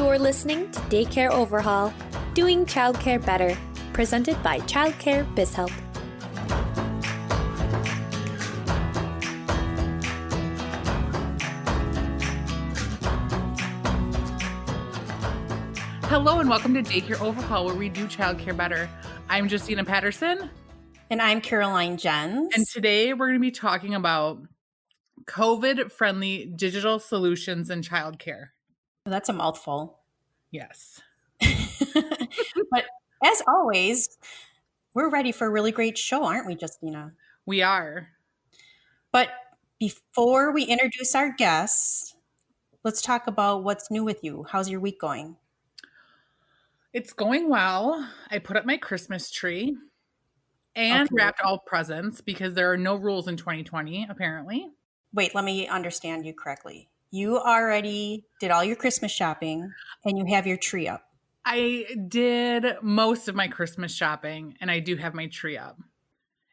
You're listening to Daycare Overhaul, doing childcare better, presented by Childcare BizHelp. Hello and welcome to Daycare Overhaul, where we do childcare better. I'm Justina Patterson. And I'm Caroline Jens. And today we're going to be talking about COVID-friendly digital solutions in childcare. That's a mouthful. Yes. But as always, we're ready for a really great show, aren't we, Justina? We are. But before we introduce our guests, let's talk about what's new with you. How's your week going? It's going well. I put up my Christmas tree and wrapped all presents because there are no rules in 2020, apparently. Wait, let me understand you correctly. You already did all your Christmas shopping and you have your tree up. I did most of my Christmas shopping and I do have my tree up.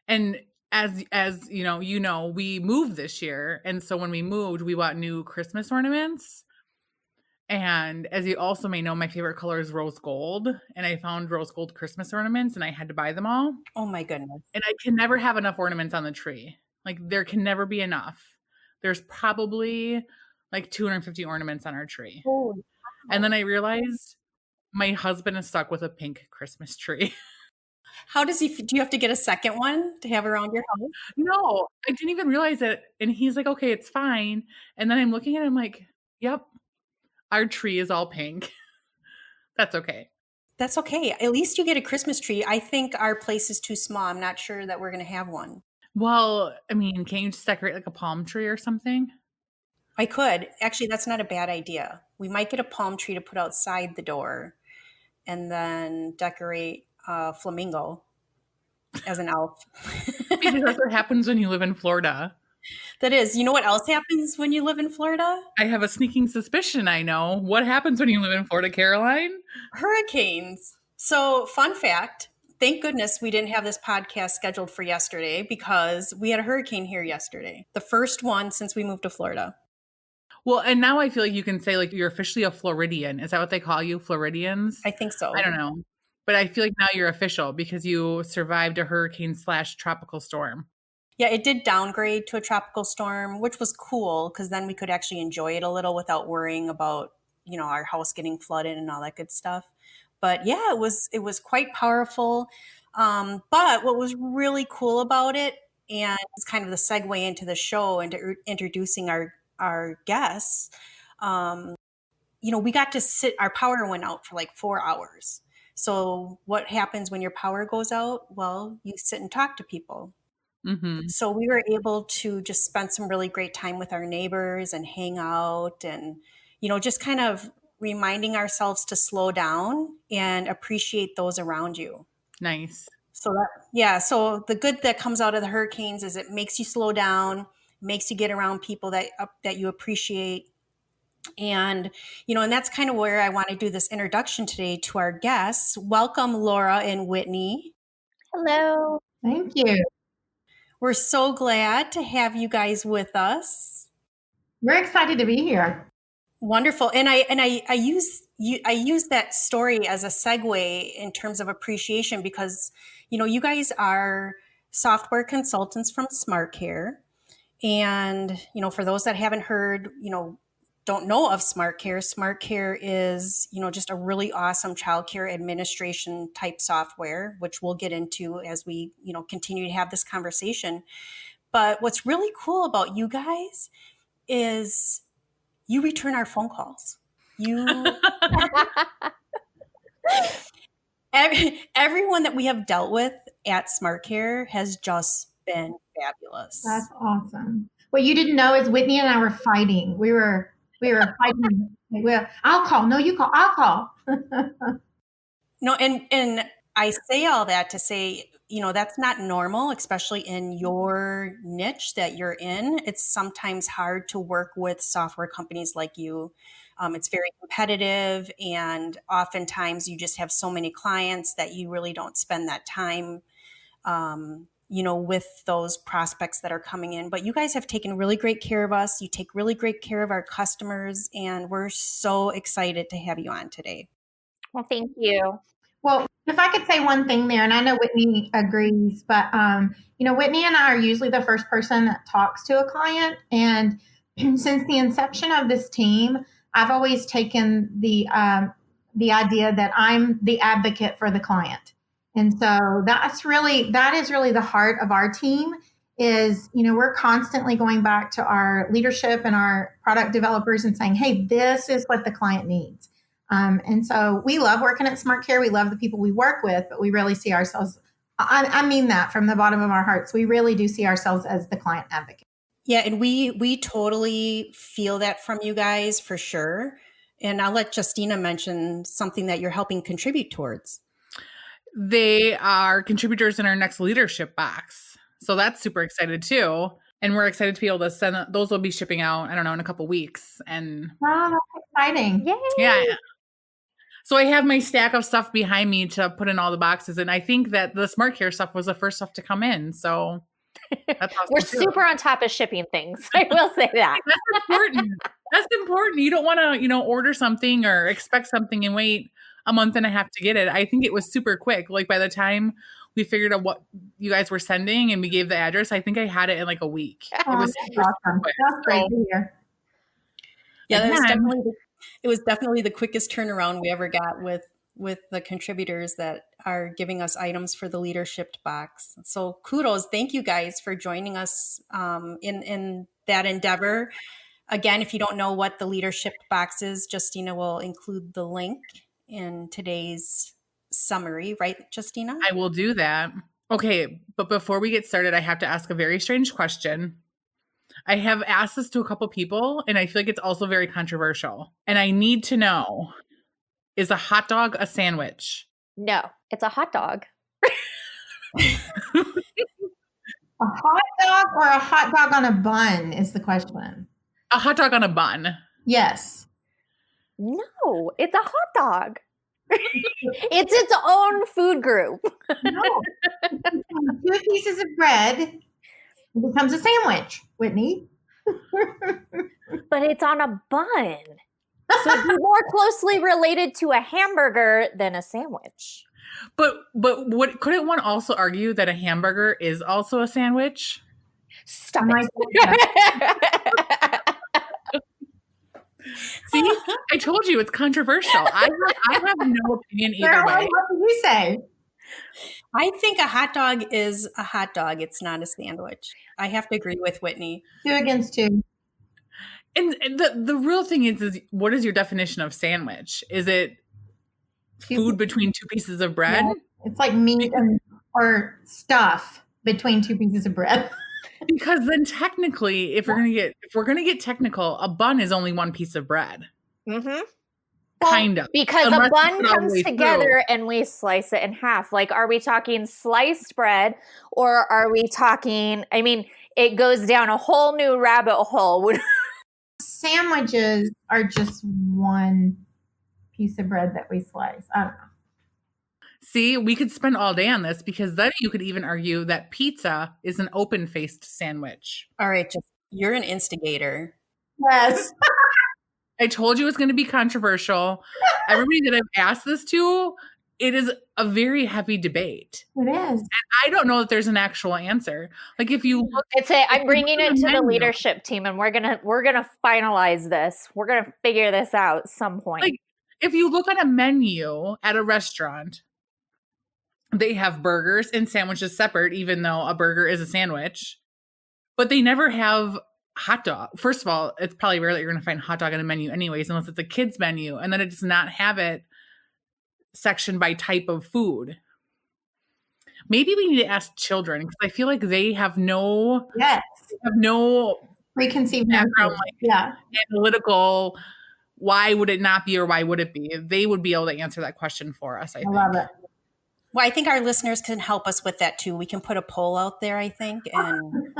And as you know, we moved this year. And so when we moved, we bought new Christmas ornaments. And as you also may know, my favorite color is rose gold. And I found rose gold Christmas ornaments and I had to buy them all. Oh my goodness. And I can never have enough ornaments on the tree. Like there can never be enough. There's probably like 250 ornaments on our tree. Oh, wow. And then I realized my husband is stuck with a pink Christmas tree. How does he, do you have to get a second one to have around your house? No, I didn't even realize it. And he's like, okay, it's fine. And then I'm looking at him like, yep, our tree is all pink. That's okay. That's okay. At least you get a Christmas tree. I think our place is too small. I'm not sure that we're going to have one. Well, I mean, can't you just decorate like a palm tree or something? I could. Actually, that's not a bad idea. We might get a palm tree to put outside the door and then decorate a flamingo as an elf. Because that's what happens when you live in Florida. That is. You know what else happens when you live in Florida? I have a sneaking suspicion I know. What happens when you live in Florida, Caroline? Hurricanes. So, fun fact, thank goodness we didn't have this podcast scheduled for yesterday because we had a hurricane here yesterday. The first one since we moved to Florida. Well, and now I feel like you can say like you're officially a Floridian. Is that what they call you, Floridians? I think so. I don't know. But I feel like now you're official because you survived a hurricane/tropical storm. Yeah, it did downgrade to a tropical storm, which was cool because then we could actually enjoy it a little without worrying about, our house getting flooded and all that good stuff. But yeah, it was quite powerful. But what was really cool about it, and it's kind of the segue into the show and introducing our guests, we got to sit, our power went out for like 4 hours. So what happens when your power goes out? Well, you sit and talk to people. Mm-hmm. So we were able to just spend some really great time with our neighbors and hang out and, just kind of reminding ourselves to slow down and appreciate those around you. Nice. So so the good that comes out of the hurricanes is it makes you slow down, makes you get around people that you appreciate. And, and that's kind of where I want to do this introduction today to our guests. Welcome, Lora and Whitney. Hello. Thank you. We're so glad to have you guys with us. We're excited to be here. Wonderful. And I use that story as a segue in terms of appreciation because, you guys are software consultants from Smartcare. And, for those that haven't heard, don't know of Smartcare, Smartcare is, just a really awesome childcare administration type software, which we'll get into as we, continue to have this conversation. But what's really cool about you guys is you return our phone calls. Everyone that we have dealt with at Smartcare has just been fabulous. That's awesome. What you didn't know is Whitney and I were fighting. We were fighting. Well, I'll call. No, you call. I'll call. No, and I say all that to say, that's not normal, especially in your niche that you're in. It's sometimes hard to work with software companies like you. It's very competitive, and oftentimes you just have so many clients that you really don't spend that time with those prospects that are coming in. But you guys have taken really great care of us. You take really great care of our customers, and we're so excited to have you on today. Well, thank you. Well, if I could say one thing there, and I know Whitney agrees, but Whitney and I are usually the first person that talks to a client. And since the inception of this team, I've always taken the idea that I'm the advocate for the client. And so that is really the heart of our team is, we're constantly going back to our leadership and our product developers and saying, hey, this is what the client needs. And so we love working at Smartcare. We love the people we work with, but we really see ourselves, I mean that from the bottom of our hearts, we really do see ourselves as the client advocate. Yeah, and we totally feel that from you guys for sure. And I'll let Justina mention something that you're helping contribute towards. They are contributors in our next leadership box. So that's super excited too. And we're excited to be able to send those will be shipping out, I don't know, in a couple weeks. And oh, that's exciting. Yay. Yeah. So I have my stack of stuff behind me to put in all the boxes. And I think that the Smartcare stuff was the first stuff to come in. So that's awesome. We're super on top of shipping things. I will say that. That's important. That's important. You don't want to, order something or expect something and wait a month and a half to get it. I think it was super quick. Like by the time we figured out what you guys were sending and we gave the address, I think I had it in like a week. It was super awesome. quick. That's great to hear. Yeah, it was definitely the quickest turnaround we ever got with the contributors that are giving us items for the leadership box. So kudos. Thank you guys for joining us in that endeavor. Again, if you don't know what the leadership box is, Justina will include the link in today's summary, right, Justina? I will do that. Okay, but before we get started, I have to ask a very strange question. I have asked this to a couple people, and I feel like it's also very controversial. And I need to know, is a hot dog a sandwich? No, it's a hot dog. A hot dog or a hot dog on a bun is the question. A hot dog on a bun. Yes. No, it's a hot dog. It's its own food group. No. Two pieces of bread, it becomes a sandwich, Whitney. But it's on a bun. So it'd be more closely related to a hamburger than a sandwich. But what couldn't one also argue that a hamburger is also a sandwich? Stop See, I told you it's controversial. I have no opinion either way. What did you say? I think a hot dog is a hot dog. It's not a sandwich. I have to agree with Whitney. 2 against 2. And the real thing is what is your definition of sandwich? Is it food between two pieces of bread? Yeah, it's like meat or stuff between 2 pieces of bread. Because then technically, if we're gonna get technical, a bun is only one piece of bread. Mm-hmm. Kind of. Because Unless a bun it's all the comes way together through. and we slice it in half. Like, are we talking sliced bread or are we talking, it goes down a whole new rabbit hole. Sandwiches are just one piece of bread that we slice. I don't know. See, we could spend all day on this because then you could even argue that pizza is an open-faced sandwich. All right, you're an instigator. Yes. I told you it's going to be controversial. Everybody that I've asked this to, it is a very heavy debate. It is. And I don't know that there's an actual answer. Like if you look, I'm bringing it to the menu, leadership team and we're gonna finalize this. We're gonna figure this out at some point. like if you look at a menu at a restaurant, they have burgers and sandwiches separate, even though a burger is a sandwich, but they never have hot dog. First of all, it's probably rare that you're going to find hot dog on a menu anyways, unless it's a kid's menu. And then it does not have it sectioned by type of food. Maybe we need to ask children because I feel like they have no preconceived background, like, analytical. Why would it not be or why would it be? They would be able to answer that question for us. I think. love it. Well, I think our listeners can help us with that too. We can put a poll out there, I think, and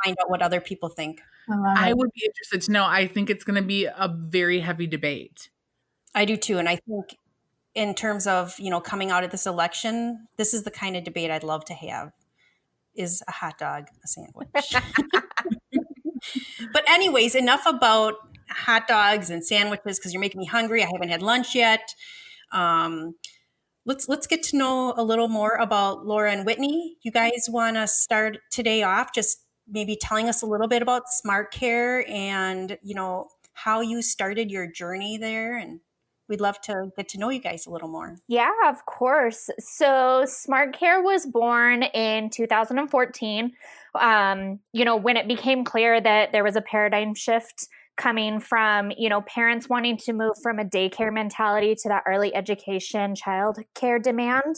find out what other people think. I would be interested to know. I think it's going to be a very heavy debate. I do too. And I think in terms of, coming out of this election, this is the kind of debate I'd love to have. is a hot dog a sandwich? But anyways, enough about hot dogs and sandwiches because you're making me hungry. I haven't had lunch yet. Let's get to know a little more about Lora and Whitney. You guys want to start today off just maybe telling us a little bit about Smartcare and, how you started your journey there, and we'd love to get to know you guys a little more. Yeah, of course. So Smartcare was born in 2014. When it became clear that there was a paradigm shift coming from, parents wanting to move from a daycare mentality to that early education child care demand.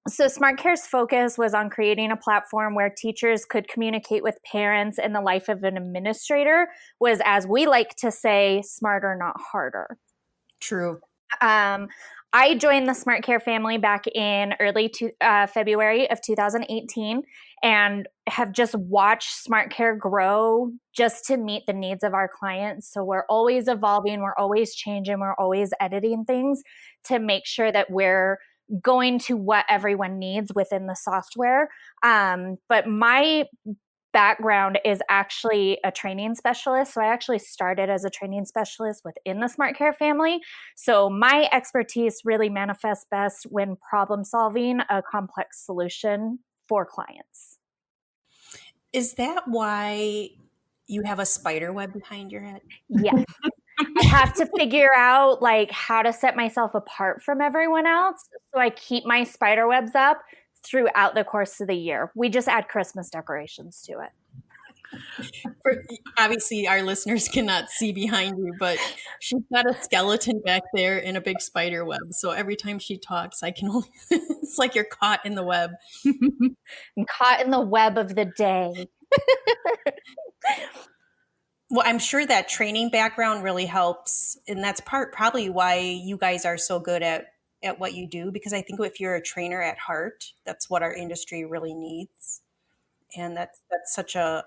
So Smartcare's focus was on creating a platform where teachers could communicate with parents, and the life of an administrator was, as we like to say, smarter, not harder. True. I joined the Smartcare family back in early February of 2018 and have just watched Smartcare grow just to meet the needs of our clients. So we're always evolving, we're always changing, we're always editing things to make sure that we're going to what everyone needs within the software. But my background is actually a training specialist. So I actually started as a training specialist within the Smartcare family. So my expertise really manifests best when problem solving a complex solution for clients. Is that why you have a spider web behind your head? Yes. I have to figure out how to set myself apart from everyone else. So I keep my spider webs up throughout the course of the year. We just add Christmas decorations to it. Obviously, our listeners cannot see behind you, but she's got a skeleton back there in a big spider web. So every time she talks, I can only, it's like you're caught in the web. I'm caught in the web of the day. Well, I'm sure that training background really helps. And that's probably why you guys are so good at what you do, because I think if you're a trainer at heart, that's what our industry really needs. And that's such a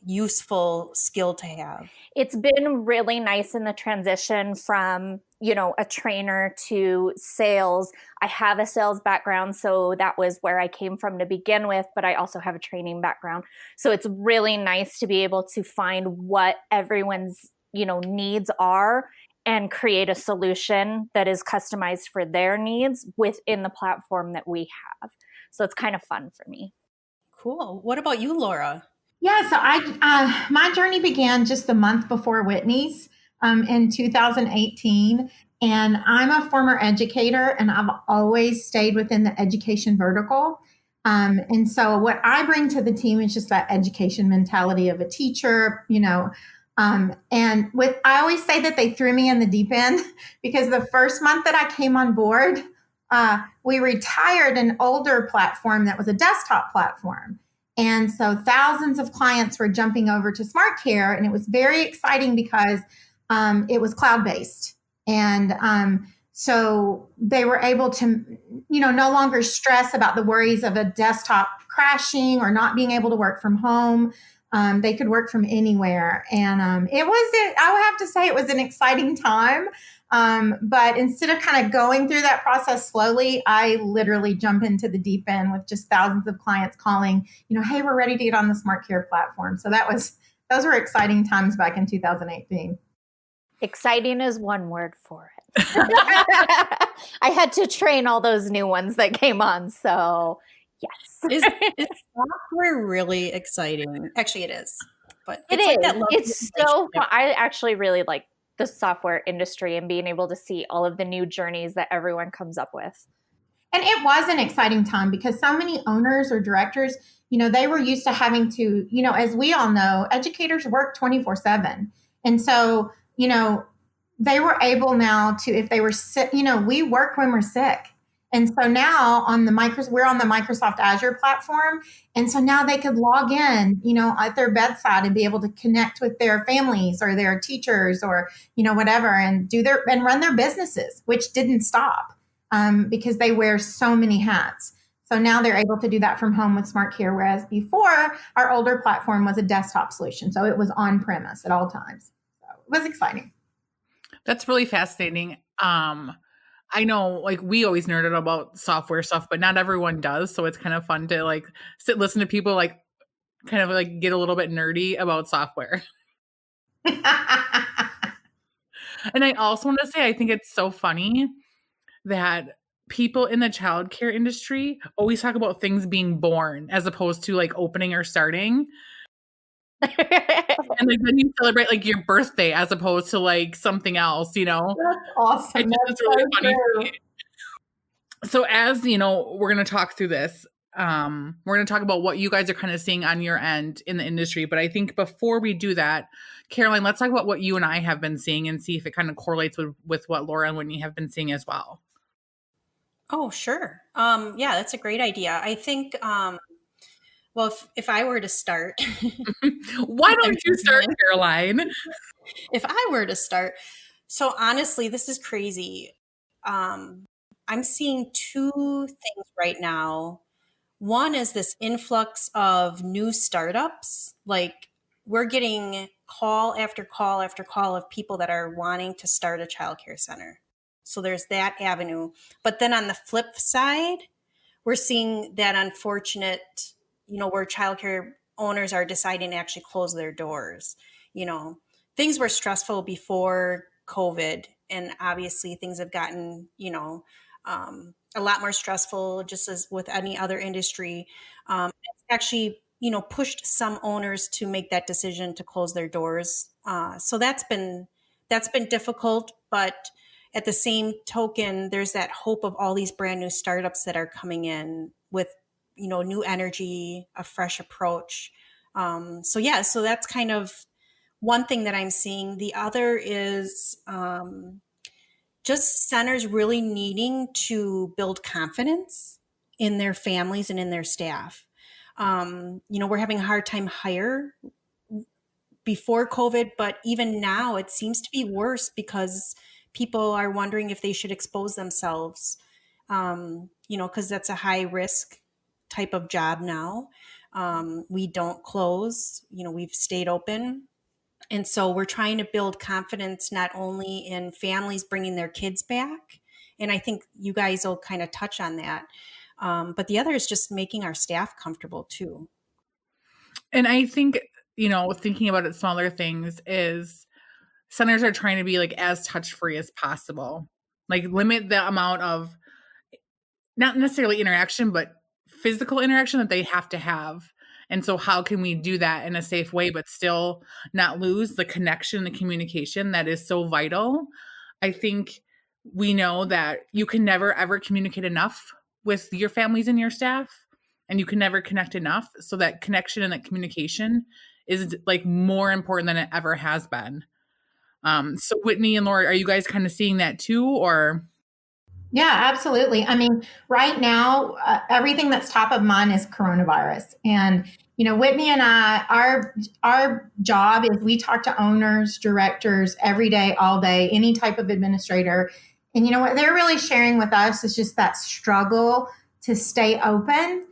useful skill to have. It's been really nice in the transition from, a trainer to sales. I have a sales background, so that was where I came from to begin with, but I also have a training background. So it's really nice to be able to find what everyone's, needs are and create a solution that is customized for their needs within the platform that we have. So it's kind of fun for me. Cool. What about you, Lora? Yeah, so my journey began just the month before Whitney's in 2018. And I'm a former educator, and I've always stayed within the education vertical. And so what I bring to the team is just that education mentality of a teacher, and I always say that they threw me in the deep end because the first month that I came on board, we retired an older platform that was a desktop platform. And so thousands of clients were jumping over to Smartcare, and it was very exciting because it was cloud-based. And so they were able to, no longer stress about the worries of a desktop crashing or not being able to work from home. They could work from anywhere. And I would have to say it was an exciting time. But instead of kind of going through that process slowly, I literally jump into the deep end with just thousands of clients calling, hey, we're ready to get on the Smartcare platform. So those were exciting times back in 2018. Exciting is one word for it. I had to train all those new ones that came on. So yes. Is software really exciting? Actually, it is. But it is. It's so fun. I actually really like the software industry and being able to see all of the new journeys that everyone comes up with. And it was an exciting time because so many owners or directors, they were used to having to, as we all know, educators work 24/7. And so, they were able now to, if they were sick, we work when we're sick. And so now we're on the Microsoft Azure platform. And so now they could log in, at their bedside and be able to connect with their families or their teachers or, whatever, and run their businesses, which didn't stop because they wear so many hats. So now they're able to do that from home with Smartcare, whereas before our older platform was a desktop solution. So it was on premise at all times. So it was exciting. That's really fascinating. I know, like, we always nerded about software stuff, but not everyone does. So it's kind of fun to like listen to people like kind of like get a little bit nerdy about software. And I also want to say, I think it's so funny that people in the childcare industry always talk about things being born as opposed to like opening or starting. And like then you celebrate like your birthday as opposed to like something else, That's awesome. It's That's just really so funny for true. me. So as you know, we're going to talk through this. We're going to talk about what you guys are kind of seeing on your end in the industry. But I think before we do that, Caroline, let's talk about what you and I have been seeing and see if it kind of correlates with what Lora and Whitney have been seeing as well. Oh, sure. Yeah, that's a great idea. I think, well, if I were to start, Why don't you start, Caroline? if I were to start, so honestly, this is crazy. I'm seeing two things right now. One is this influx of new startups. Like we're getting call after call after call of people that are wanting to start a childcare center. So there's that avenue. But then on the flip side, we're seeing that unfortunate, where childcare owners are deciding to actually close their doors. Things were stressful before COVID, and obviously things have gotten, a lot more stressful, just as with any other industry. It's actually, pushed some owners to make that decision to close their doors. So that's been difficult, but at the same token, there's that hope of all these brand new startups that are coming in with, new energy, a fresh approach. So that's kind of one thing that I'm seeing. The other is just centers really needing to build confidence in their families and in their staff. We're having a hard time hire before COVID, but even now it seems to be worse because people are wondering if they should expose themselves, because that's a high risk type of job now. We don't close, we've stayed open. And so we're trying to build confidence not only in families bringing their kids back, and I think you guys will kind of touch on that, but the other is just making our staff comfortable too. And I think, thinking about it, smaller things is centers are trying to be like as touch free as possible, like limit the amount of not necessarily interaction, but physical interaction that they have to have. And so how can we do that in a safe way, but still not lose the connection, the communication that is so vital? I think we know that you can never, ever communicate enough with your families and your staff, and you can never connect enough. So that connection and that communication is like more important than it ever has been. So Whitney and Laura, are you guys kind of seeing that too, or? Yeah, absolutely. I mean, right now, everything that's top of mind is coronavirus. And, Whitney and I, our job is we talk to owners, directors every day, all day, any type of administrator. And what they're really sharing with us is just that struggle to stay open,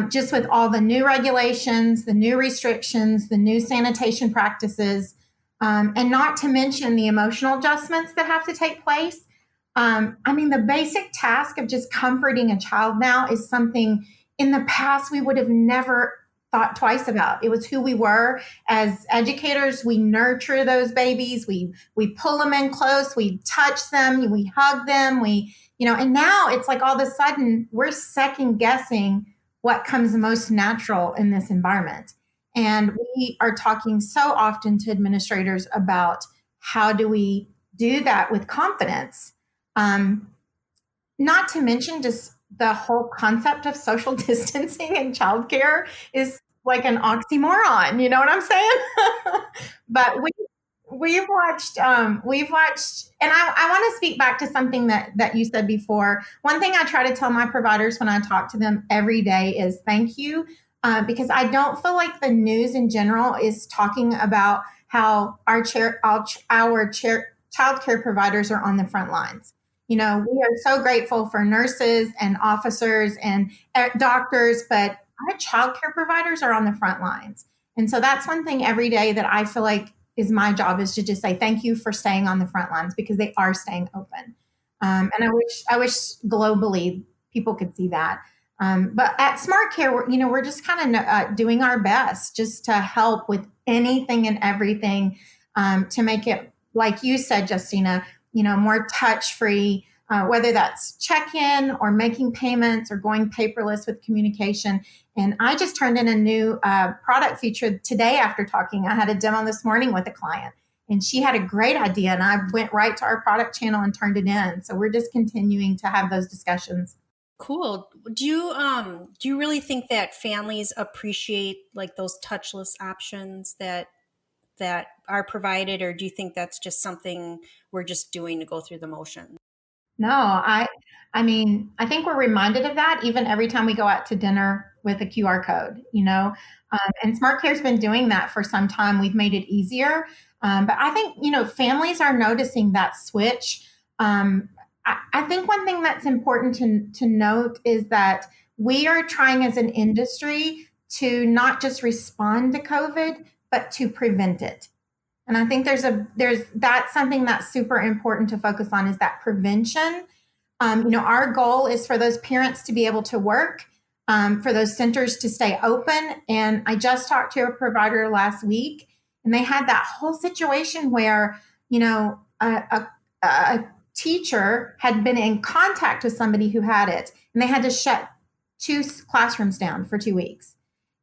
just with all the new regulations, the new restrictions, the new sanitation practices, and not to mention the emotional adjustments that have to take place. The basic task of just comforting a child now is something in the past we would have never thought twice about. It was who we were as educators. We nurture those babies. We pull them in close. We touch them. We hug them. And now it's like all of a sudden we're second guessing what comes most natural in this environment. And we are talking so often to administrators about how do we do that with confidence. Not to mention just the whole concept of social distancing in childcare is like an oxymoron. You know what I'm saying? But we've watched, and I want to speak back to something that you said before. One thing I try to tell my providers when I talk to them every day is thank you, because I don't feel like the news in general is talking about how our childcare providers are on the front lines. We are so grateful for nurses and officers and doctors, but our childcare providers are on the front lines. And so that's one thing every day that I feel like is my job, is to just say thank you for staying on the front lines, because they are staying open. And I wish globally people could see that. But at Smartcare, we're just kind of doing our best just to help with anything and everything, to make it, like you said, Justina, more touch free, whether that's check-in or making payments or going paperless with communication. And I just turned in a new product feature today after talking. I had a demo this morning with a client, and she had a great idea, and I went right to our product channel and turned it in. So we're just continuing to have those discussions. Cool. Do you really think that families appreciate like those touchless options that are provided, or do you think that's just something we're just doing to go through the motions? No, I mean, I think we're reminded of that even every time we go out to dinner with a QR code, and SmartCare's been doing that for some time. We've made it easier. But I think, families are noticing that switch. I think one thing that's important to note is that we are trying as an industry to not just respond to COVID, but to prevent it. And I think that's something that's super important to focus on, is that prevention. Our goal is for those parents to be able to work, for those centers to stay open. And I just talked to a provider last week, and they had that whole situation where, a teacher had been in contact with somebody who had it, and they had to shut 2 classrooms down for 2 weeks.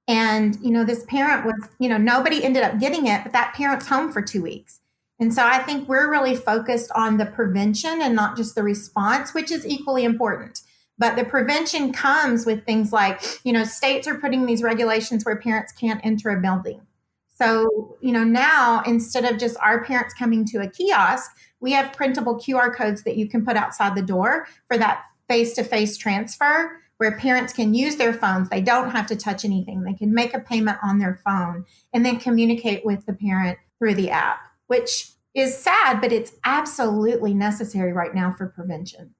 And, this parent was, nobody ended up getting it, but that parent's home for 2 weeks. And so I think we're really focused on the prevention and not just the response, which is equally important. But the prevention comes with things like, states are putting these regulations where parents can't enter a building. So, now instead of just our parents coming to a kiosk, we have printable QR codes that you can put outside the door for that face-to-face transfer, where parents can use their phones. They don't have to touch anything. They can make a payment on their phone and then communicate with the parent through the app, which is sad, but it's absolutely necessary right now for prevention.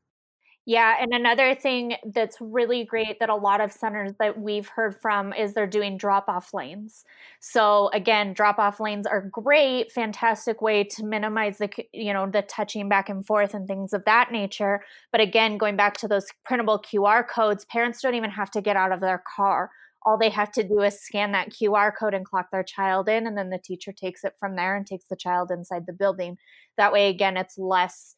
Yeah, and another thing that's really great that a lot of centers that we've heard from is they're doing drop-off lanes. So again, drop-off lanes are great, fantastic way to minimize the touching back and forth and things of that nature. But again, going back to those printable QR codes, parents don't even have to get out of their car. All they have to do is scan that QR code and clock their child in, and then the teacher takes it from there and takes the child inside the building. That way, again, it's less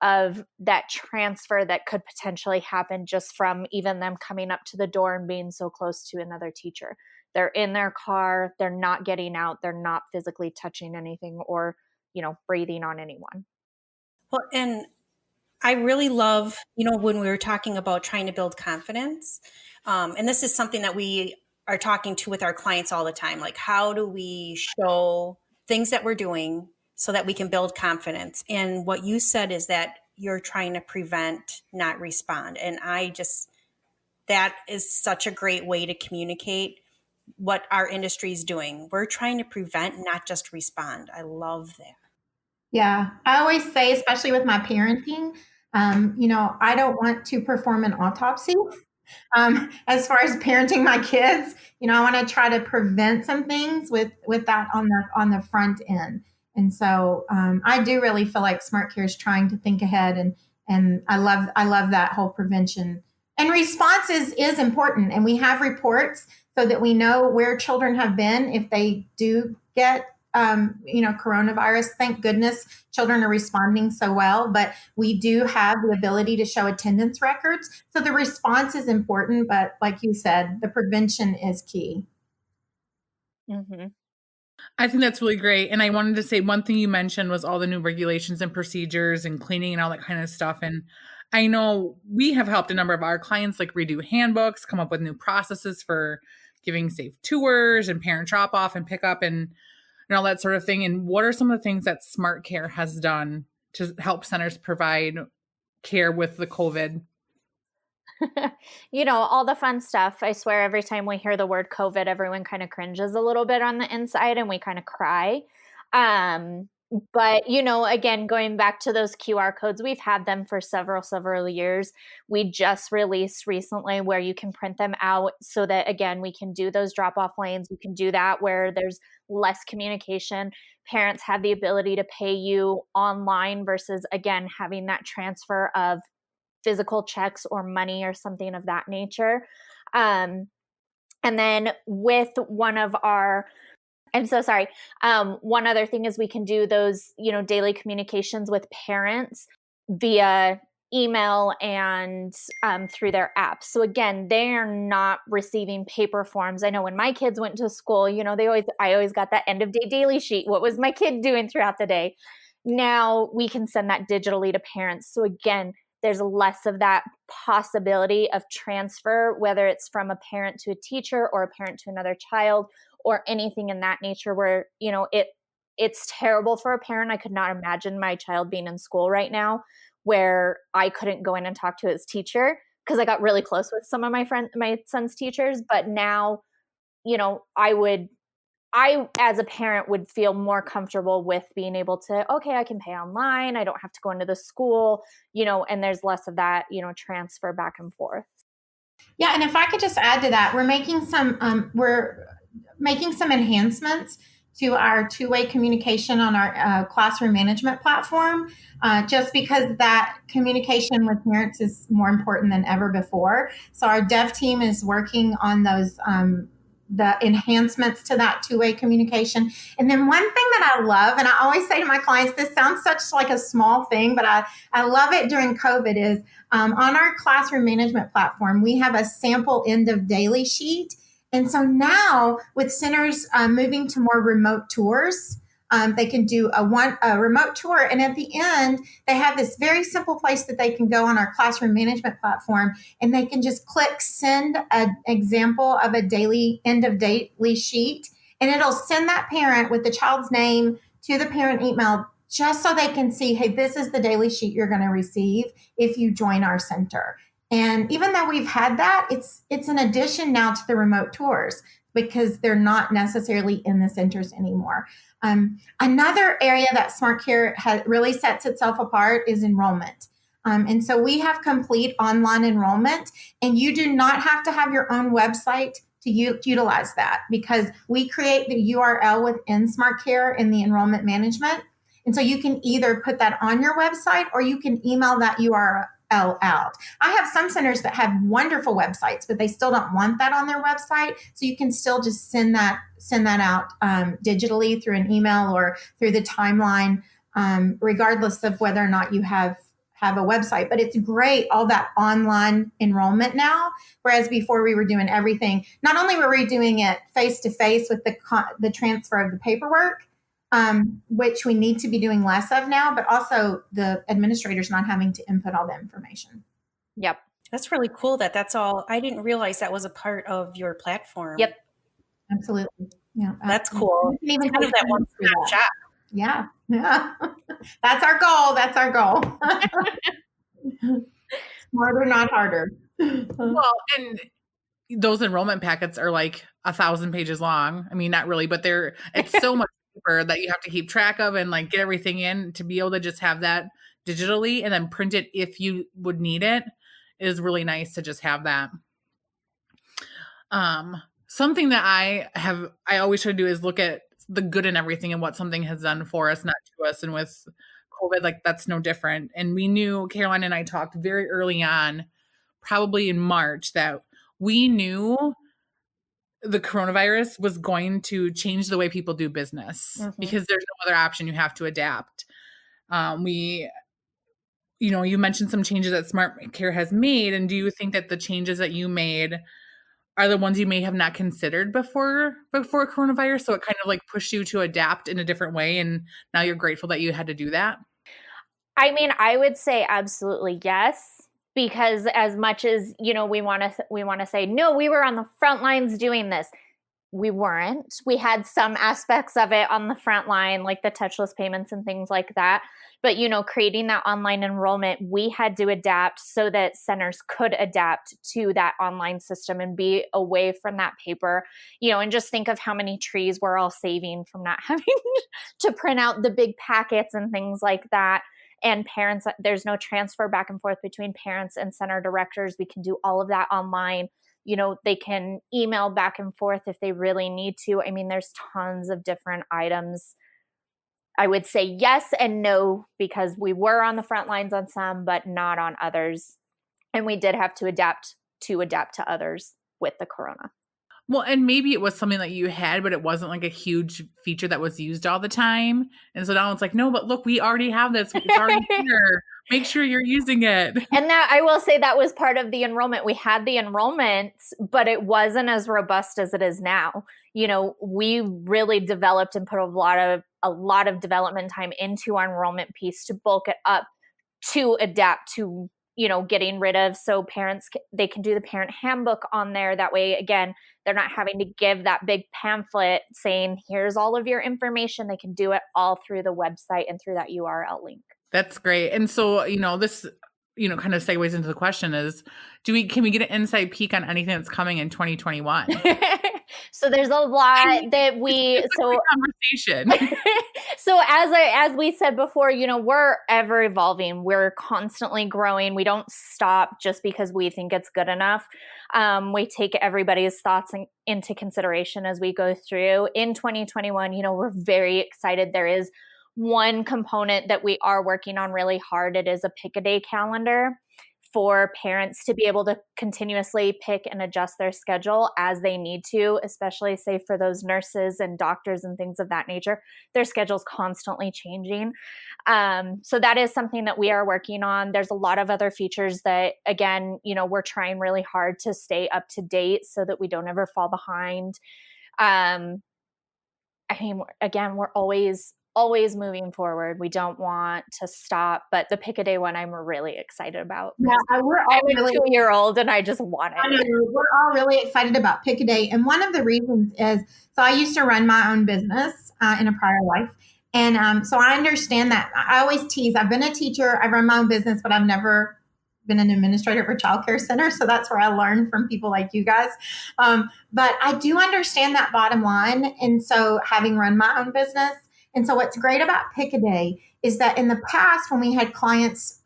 of that transfer that could potentially happen just from even them coming up to the door and being so close to another teacher. They're in their car, they're not getting out, they're not physically touching anything or, breathing on anyone. Well, and I really love, when we were talking about trying to build confidence, and this is something that we are talking to with our clients all the time. Like, how do we show things that we're doing so that we can build confidence? And what you said is that you're trying to prevent, not respond. And that is such a great way to communicate what our industry is doing. We're trying to prevent, not just respond. I love that. Yeah, I always say, especially with my parenting, I don't want to perform an autopsy. As far as parenting my kids, I want to try to prevent some things with that on the front end. And so I do really feel like SmartCare is trying to think ahead, and I love that whole prevention. And response is important, and we have reports so that we know where children have been if they do get coronavirus. Thank goodness children are responding so well, but we do have the ability to show attendance records. So the response is important, but like you said, the prevention is key. Mm-hmm. I think that's really great. And I wanted to say one thing you mentioned was all the new regulations and procedures and cleaning and all that kind of stuff. And I know we have helped a number of our clients like redo handbooks, come up with new processes for giving safe tours and parent drop off and pickup and all that sort of thing. And what are some of the things that SmartCare has done to help centers provide care with the COVID? All the fun stuff. I swear every time we hear the word COVID, everyone kind of cringes a little bit on the inside and we kind of cry. But, again, going back to those QR codes, we've had them for several years. We just released recently where you can print them out so that, again, we can do those drop-off lanes. We can do that where there's less communication. Parents have the ability to pay you online versus, again, having that transfer of physical checks or money or something of that nature. And then with one of our I'm so sorry. One other thing is we can do those, daily communications with parents via email and through their apps. So again, they are not receiving paper forms. I know when my kids went to school, I always got that end of day daily sheet. What was my kid doing throughout the day? Now we can send that digitally to parents. So again, there's less of that possibility of transfer, whether it's from a parent to a teacher or a parent to another child or anything in that nature where, it's terrible for a parent. I could not imagine my child being in school right now where I couldn't go in and talk to his teacher because I got really close with some of my son's teachers. But now, I, as a parent, would feel more comfortable with being able to, okay, I can pay online. I don't have to go into the school, and there's less of that, transfer back and forth. Yeah, and if I could just add to that, we're making some enhancements to our two-way communication on our classroom management platform, just because that communication with parents is more important than ever before. So our dev team is working on those the enhancements to that two-way communication. And then one thing that I love, and I always say to my clients, this sounds such like a small thing, but I love it during COVID, is on our classroom management platform, we have a sample end of daily sheet. And so now with centers moving to more remote tours, they can do a remote tour. And at the end, they have this very simple place that they can go on our classroom management platform, and they can just click send an example of a daily end of daily sheet. And it'll send that parent with the child's name to the parent email just so they can see, hey, this is the daily sheet you're going to receive if you join our center. And even though we've had that, it's an addition now to the remote tours because they're not necessarily in the centers anymore. Another area that Smartcare really sets itself apart is enrollment. And so we have complete online enrollment, and you do not have to have your own website to utilize that because we create the URL within Smartcare in the enrollment management. And so you can either put that on your website or you can email that URL out. I have some centers that have wonderful websites, but they still don't want that on their website. So you can still just send that out digitally through an email or through the timeline, regardless of whether or not you have a website. But it's great, all that online enrollment now, whereas before we were doing everything. Not only were we doing it face-to-face with the transfer of the paperwork, which we need to be doing less of now, but also the administrators not having to input all the information. Yep. That's really cool that's all. I didn't realize that was a part of your platform. Yep. Absolutely. Yeah. That's cool. You can even kind of that one-stop shop. Yeah. Yeah. That's our goal. Smarter, not harder. Well, and those enrollment packets are like 1,000 pages long. I mean, not really, but it's so much paper that you have to keep track of and like get everything in. To be able to just have that digitally and then print it if you would need it is really nice to just have that. Something that I always try to do is look at the good in everything and what something has done for us, not to us. And with COVID, like that's no different. And we knew, Caroline and I talked very early on, probably in March, that we knew the coronavirus was going to change the way people do business because there's no other option. You have to adapt. You mentioned some changes that Smartcare has made. And do you think that the changes that you made are the ones you may have not considered before coronavirus? So it kind of like pushed you to adapt in a different way. And now you're grateful that you had to do that? I mean, I would say absolutely yes. Because as much as, we want to say, no, we were on the front lines doing this. we weren't. We had some aspects of it on the front line, like the touchless payments and things like that. But, creating that online enrollment, we had to adapt so that centers could adapt to that online system and be away from that paper, and just think of how many trees we're all saving from not having to print out the big packets and things like that. And parents, there's no transfer back and forth between parents and center directors. We can do all of that online. They can email back and forth if they really need to. I mean, there's tons of different items. I would say yes and no, because we were on the front lines on some, but not on others. And we did have to adapt to others with the corona. Well, and maybe it was something that you had, but it wasn't like a huge feature that was used all the time. And so now it's like, no, but look, we already have this. It's already here. Make sure you're using it. And that, I will say, that was part of the enrollment. We had the enrollment, but it wasn't as robust as it is now. We really developed and put a lot of development time into our enrollment piece to bulk it up, to adapt to, getting rid of, so parents, they can do the parent handbook on there. That way, again, they're not having to give that big pamphlet saying, here's all of your information. They can do it all through the website and through that URL link. That's great. And so, this, kind of segues into the question is, can we get an inside peek on anything that's coming in 2021? So there's a lot that conversation. So as we said before, we're ever evolving. We're constantly growing. We don't stop just because we think it's good enough. We take everybody's thoughts into consideration as we go through. In 2021, we're very excited. There is one component that we are working on really hard. It is a pick-a-day calendar for parents to be able to continuously pick and adjust their schedule as they need to, especially say for those nurses and doctors and things of that nature. Their schedule's constantly changing. So that is something that we are working on. There's a lot of other features that, again, we're trying really hard to stay up to date so that we don't ever fall behind. Again, we're always moving forward. We don't want to stop, but the pick-a-day one I'm really excited about. Yeah, I'm a 2-year-old and I just want it. I know, we're all really excited about pick-a-day. And one of the reasons is, so I used to run my own business in a prior life. And so I understand that. I always tease, I've been a teacher, I've run my own business, but I've never been an administrator for childcare center. So that's where I learned from people like you guys. But I do understand that bottom line. And so having run my own business, and so what's great about Pick-a-Day is that in the past, when we had clients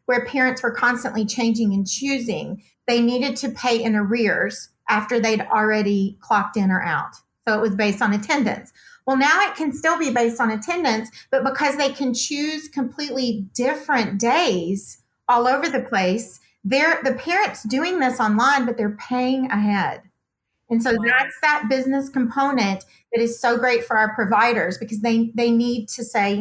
where parents were constantly changing and choosing, they needed to pay in arrears after they'd already clocked in or out. So it was based on attendance. Well, now it can still be based on attendance, but because they can choose completely different days all over the place, the parents doing this online, but they're paying ahead. And so that's that business component that is so great for our providers, because they need to say,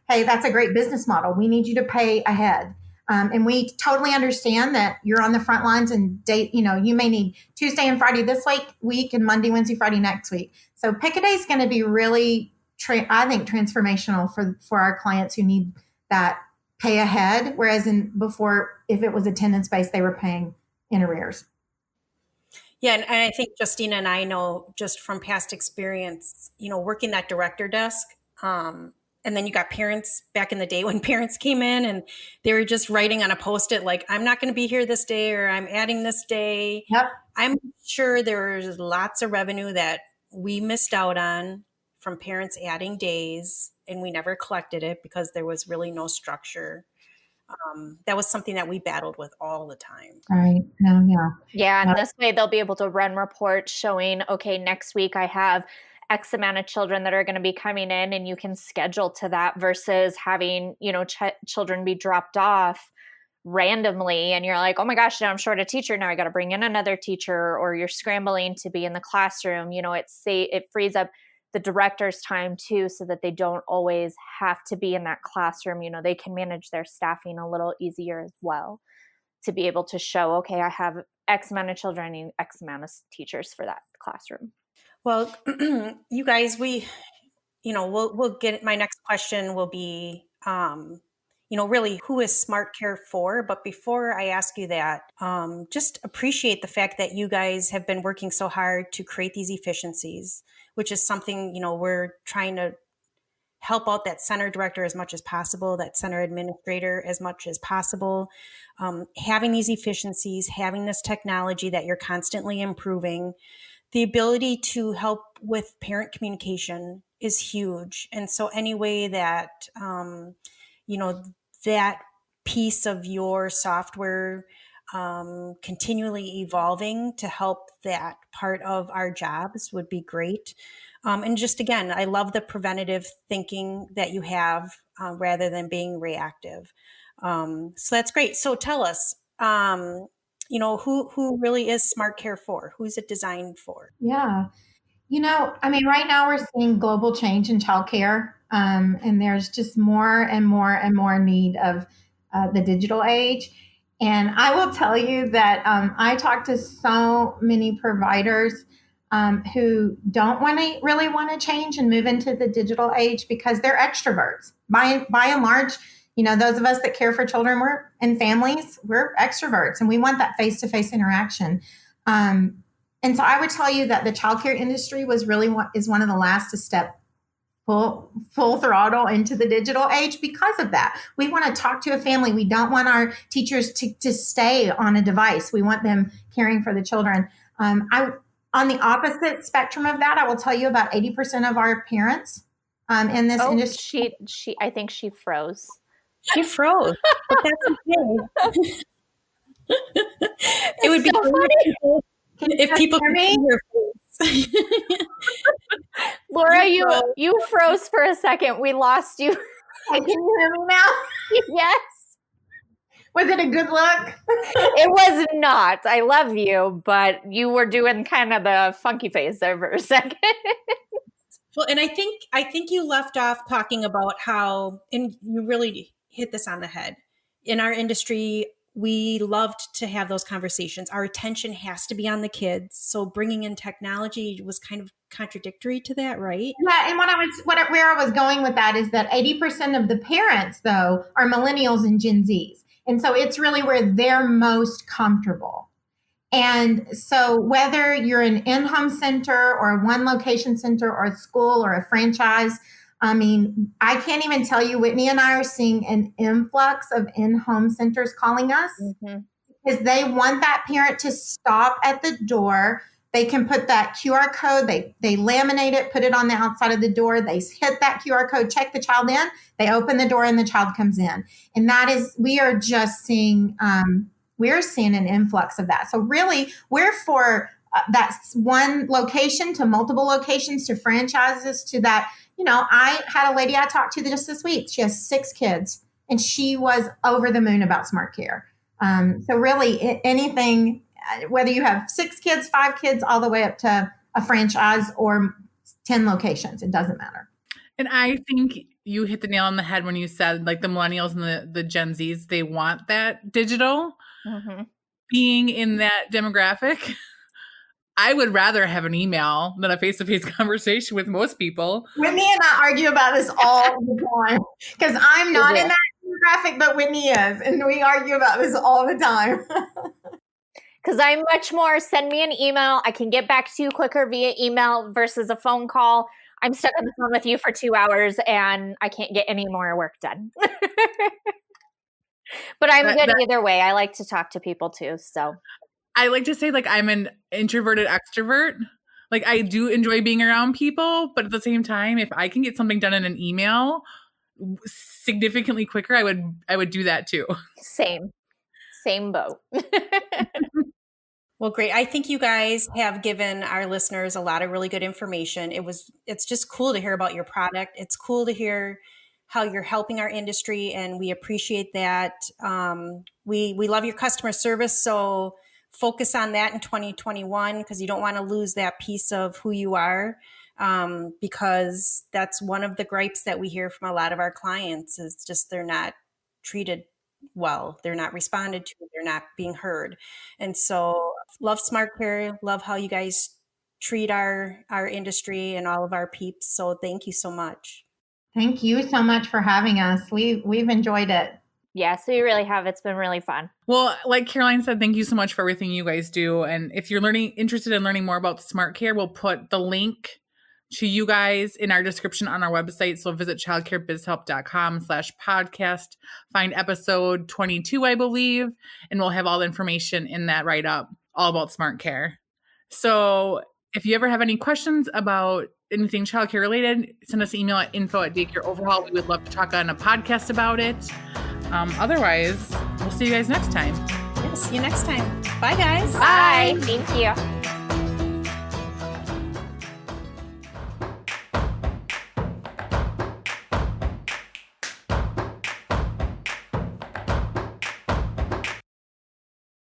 hey, that's a great business model. We need you to pay ahead. And we totally understand that you're on the front lines and you may need Tuesday and Friday this week and Monday, Wednesday, Friday next week. So Pick-a-Day is going to be really, I think, transformational for our clients who need that pay ahead. Whereas before, if it was attendance based, they were paying in arrears. Yeah, and I think Justina and I know just from past experience, working that director desk, and then you got parents back in the day when parents came in and they were just writing on a Post-it like, I'm not going to be here this day, or I'm adding this day. Yep. I'm sure there's lots of revenue that we missed out on from parents adding days, and we never collected it because there was really no structure. That was something that we battled with all the time. Right. Yeah. And this way they'll be able to run reports showing, okay, next week I have X amount of children that are going to be coming in, and you can schedule to that versus having, children be dropped off randomly. And you're like, oh my gosh, now I'm short a teacher. Now I got to bring in another teacher, or you're scrambling to be in the classroom. It frees up the director's time too, so that they don't always have to be in that classroom. They can manage their staffing a little easier as well, to be able to show, okay, I have X amount of children, I need X amount of teachers for that classroom. Well, you guys, we'll get, my next question will be, really who is Smartcare for? But before I ask you that, just appreciate the fact that you guys have been working so hard to create these efficiencies, which is something, we're trying to help out that center director as much as possible, that center administrator as much as possible. Having these efficiencies, having this technology that you're constantly improving, the ability to help with parent communication is huge. And so any way that, that piece of your software continually evolving to help that part of our jobs would be great. And just again, I love the preventative thinking that you have rather than being reactive. So that's great. So tell us, who really is Smartcare for? Who's it designed for? Yeah. Right now we're seeing global change in childcare, and there's just more and more and more need of the digital age. And I will tell you that I talk to so many providers who don't really want to change and move into the digital age because they're extroverts. By and large, those of us that care for children and families, we're extroverts, and we want that face-to-face interaction. And so I would tell you that the childcare industry is one of the last to step full throttle into the digital age because of that. We want to talk to a family. We don't want our teachers to stay on a device. We want them caring for the children. On the opposite spectrum of that, I will tell you about 80% of our parents in this industry. I think she froze. She froze, but that's okay. It would be so funny. If people could see your face. Laura, you froze for a second. We lost you. Can you hear me now? Yes. Was it a good look? It was not. I love you, but you were doing kind of the funky face there for a second. Well, and I think you left off talking about how, and you really hit this on the head. In our industry, we loved to have those conversations. Our attention has to be on the kids. So bringing in technology was kind of contradictory to that, right? Yeah, and where I was going with that is that 80% of the parents, though, are millennials and Gen Zs. And so it's really where they're most comfortable. And so whether you're an in-home center or a one location center or a school or a franchise, I can't even tell you, Whitney and I are seeing an influx of in-home centers calling us because they want that parent to stop at the door. They can put that QR code, they laminate it, put it on the outside of the door. They hit that QR code, check the child in, they open the door and the child comes in. And we are just seeing, we're seeing an influx of that. So really, we're for that one location to multiple locations to franchises to that. I had a lady I talked to just this week. She has 6 kids, and she was over the moon about Smartcare. So really, anything, whether you have 6 kids, 5 kids, all the way up to a franchise or 10 locations, it doesn't matter. And I think you hit the nail on the head when you said, like, the millennials and the Gen Zs, they want that digital. Being in that demographic, I would rather have an email than a face-to-face conversation with most people. Whitney and I argue about this all the time because I'm not in that demographic, but Whitney is, and we argue about this all the time. Because I'm much more, send me an email. I can get back to you quicker via email versus a phone call. I'm stuck on the phone with you for 2 hours and I can't get any more work done. But I'm good either way. I like to talk to people too. So I like to say, like, I'm an introverted extrovert. Like, I do enjoy being around people, but at the same time, if I can get something done in an email significantly quicker, I would do that too. Same boat. Well, great. I think you guys have given our listeners a lot of really good information. It's just cool to hear about your product. It's cool to hear how you're helping our industry, and we appreciate that. We love your customer service, so focus on that in 2021 because you don't want to lose that piece of who you are, because that's one of the gripes that we hear from a lot of our clients is just they're not treated well, they're not responded to, they're not being heard. And so love Smartcare, love how you guys treat our industry and all of our peeps. So thank you so much. Thank you so much for having us. We've enjoyed it. Yes, we really have. It's been really fun. Well, like Caroline said, thank you so much for everything you guys do. And if you're interested in learning more about Smartcare, we'll put the link to you guys in our description on our website. So visit childcarebizhelp.com/podcast, find episode 22, I believe, and we'll have all the information in that write-up all about Smartcare. So if you ever have any questions about anything childcare related, send us an email at info@daycareoverhaul. We would love to talk on a podcast about it. Otherwise, we'll see you guys next time. Yeah, see you next time. Bye, guys. Bye. Thank you.